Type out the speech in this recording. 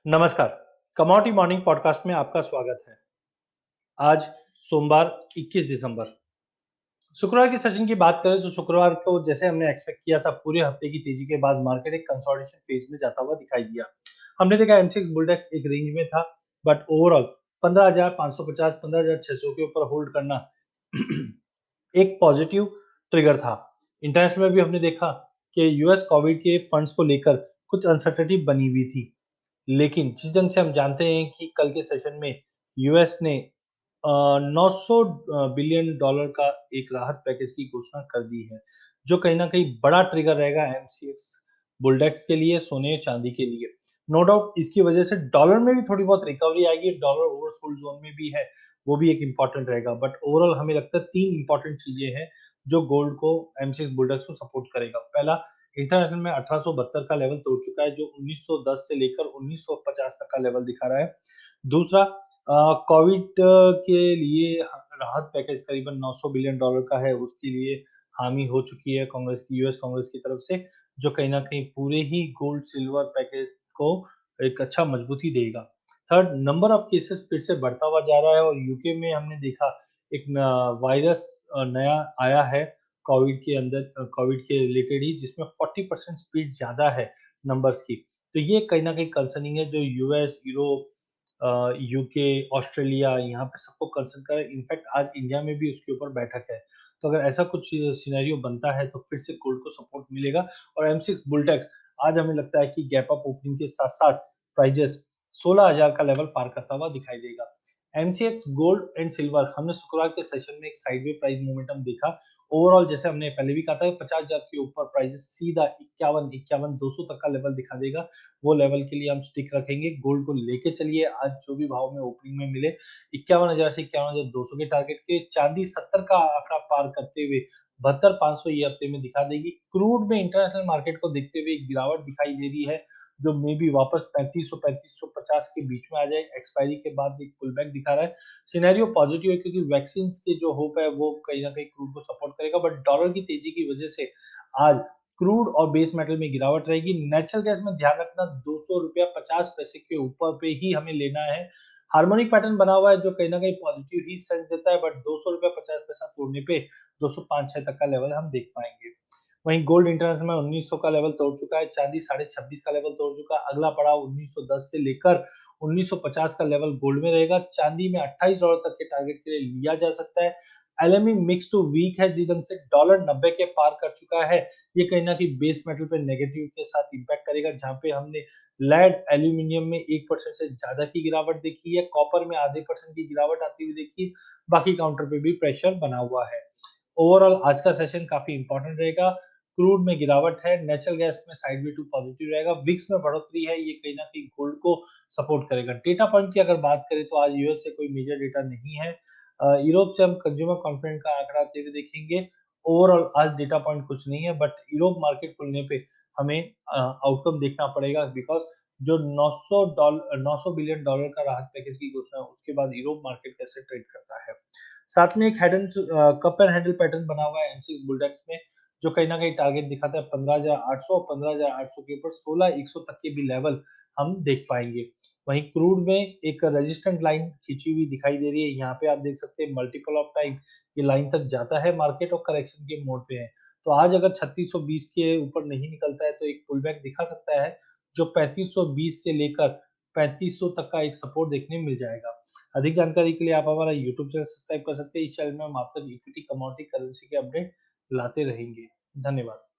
नमस्कार, commodity morning podcast में आपका स्वागत है। आज सोमवार 21 दिसंबर। शुक्रवार के सेशन की बात करें तो शुक्रवार को जैसे हमने एक्सपेक्ट किया था पूरे हफ्ते की तेजी के बाद मार्केट एक कंसोलिडेशन फेज में जाता हुआ दिखाई दिया। हमने देखा एमसेक्स बुलडेक्स एक रेंज में था बट ओवरऑल 15,550 15,600 के ऊपर होल्ड करना एक पॉजिटिव ट्रिगर था। इंटरनेशनल में भी हमने देखा कि यूएस कोविड के फंड्स को लेकर कुछ अनसर्टेनिटी बनी हुई थी। लेकिन जिस ढंग से हम जानते हैं कि कल के सेशन में यूएस ने 900 बिलियन डॉलर का एक राहत पैकेज की घोषणा कर दी है, जो कहीं न कहीं बड़ा ट्रिगर रहेगा एमसीएक्स बुलडेक्स के लिए, सोने चांदी के लिए। नो डाउट इसकी वजह से डॉलर में भी थोड़ी बहुत रिकवरी आएगी, डॉलर ओवरसोल्ड जोन में भी है, वो भी एक इम्पोर्टेंट रहेगा। बट ओवरऑल हमें लगता है 3 इम्पोर्टेंट चीजें हैं, जो गोल्ड को एमसीएक्स बुलडेक्स को सपोर्ट करेगा। पहला, इंटरनेशनल में 1872 का लेवल तोड़ चुका है, जो 1910 से लेकर 1950 तक का लेवल दिखा रहा है। दूसरा, कोविड के लिए राहत पैकेज करीबन 900 बिलियन डॉलर का है, उसके लिए हामी हो चुकी है कांग्रेस की, यूएस कांग्रेस की तरफ से, जो कहीं न कहीं पूरे ही गोल्ड सिल्वर पैकेज को एक अच्छा मजबूती देगा। थर्ड, नंबर ऑफ केसेस फिर से बढ़ता हुआ जा रहा है और यूके में हमने देखा एक वायरस नया आया है कोविड के अंदर, कोविड के रिलेटेड ही, जिसमें 40% स्पीड ज़्यादा है नंबर्स की। तो ये कहीं न कहीं कंसर्निंग है, जो यूएस, यूरोप, यूके, ऑस्ट्रेलिया, यहाँ पे सबको कंसर्न कर रहा है। इनफैक्ट आज इंडिया में भी उसके ऊपर बैठक है। तो अगर ऐसा कुछ सिनेरियो बनता है तो फिर से गोल्ड को सपोर्ट मिलेगा और एम6 बुलटेक्स आज हमें लगता है कि गैप अप ओपनिंग के साथ-साथ प्राइजेस 16,000 का लेवल पार करता हुआ दिखाई देगा। एमसीएक्स गोल्ड एंड सिल्वर हमने शुक्रवार के सेशन में एक साइडवे प्राइस मोमेंटम देखा। ओवरऑल जैसे हमने पहले भी कहा था, 50,000 के ऊपर प्राइसेस सीधा 51-200 तक का लेवल दिखा देगा। वो लेवल के लिए हम स्टिक रखेंगे। गोल्ड को लेके चलिए, आज जो भी भाव में ओपनिंग में मिले 51,000 से 51,200 के टारगेट के। चांदी 70 का आंकड़ा पार करते हुए 72,500 ये हफ्ते में दिखा देगी। क्रूड में इंटरनेशनल मार्केट को देखते हुए एक गिरावट दिखाई दे रही है, जो मे बी वापस 3500-3550 के बीच में आ जाए। एक्सपायरी के बाद एक पुलबैक दिखा रहा है। सिनेरियो पॉजिटिव है क्योंकि वैक्सीन के जो होप है वो कहीं न कहीं क्रूड को सपोर्ट करेगा, बट डॉलर की तेजी की वजह से आज क्रूड और बेस मेटल में गिरावट रहेगी। नेचुरल गैस में ध्यान रखना, ₹200.50 के ऊपर पे ही हमें लेना है। हार्मोनिक पैटर्न बना हुआ है, जो कहीं न कहीं पॉजिटिव ही सेंस देता है, बट ₹200.50 तोड़ने पे 205-6 तक का लेवल हम देख पाएँगे। वहीं गोल्ड इंटरनेशनल में 1900 का लेवल तोड़ चुका है, चांदी 26.5 का लेवल तोड़ चुका है। अगला पड़ाव 1910 से लेकर 1950 का लेवल गोल्ड में रहेगा। चांदी में $28 तक के टारगेट के लिए लिया जा सकता है। एलएमई मिक्स टू वीक है, जिस ढंग से डॉलर 90 के पार कर चुका है, ये कहीं न कहीं बेस मेटल पे नेगेटिव के साथ इम्पैक्ट करेगा, जहाँ पे हमने लेड, एल्यूमीनियम में 1% से ज़्यादा की गिरावट देखी है, कॉपर में आधे परसेंट की गिरावट आती हुई देखी है, बाकी काउंटर पे भी प्रेशर बना हुआ है। ओवरऑल आज का सेशन काफ़ी इम्पोर्टेंट रहेगा। क्रूड में गिरावट है, नेचुरल गैस में साइडवे टू पॉजिटिव रहेगा, विक्स में बढ़ोतरी है, ये कहीं न कहीं गोल्ड को सपोर्ट करेगा। डेटा पॉइंट की अगर बात करें तो आज यूएस से कोई मेजर डेटा नहीं है। यूरोप से हम कंज्यूमर कॉन्फिडेंस का आंकड़ा आते हुए देखेंगे। ओवरऑल आज डेटा पॉइंट कुछ नहीं है, बट यूरोप मार्केट खुलने पे हमें आउटकम देखना पड़ेगा, बिकॉज़ जो 900 बिलियन डॉलर का राहत पैकेज की घोषणा है, उसके बाद यूरोप मार्केट कैसे ट्रेड करता है। साथ में एक head and cup and handle pattern बना हुआ है एमसीएक्स बुलडेक्स में, जो कहीं न कहीं टारगेट दिखाता है 15,800 और 15,800 के ऊपर 16,100 तक के भी लेवल हम देख पाएँगे। वहीं क्रूड में एक रेजिस्टेंट लाइन खींची हुई दिखाई दे रही है। यहाँ पे आप देख सकते हैं मल्टीपल ऑफ टाइम ये लाइन तक जाता है मार्केट और करेक्शन के मोड पे है। तो आज अगर 3620 के ऊपर नहीं निकलता है तो एक पुलबैक दिखा सकता है, जो 3520 से लेकर 3500 तक का एक सपोर्ट देखने मिल जाएगा। अधिक जानकारी के लिए आप हमारा यूट्यूब चैनल सब्सक्राइब कर सकते हैं। इस चैनल में हम आप तक इक्विटी, कमोडिटी, करेंसी के अपडेट लाते रहेंगे। धन्यवाद।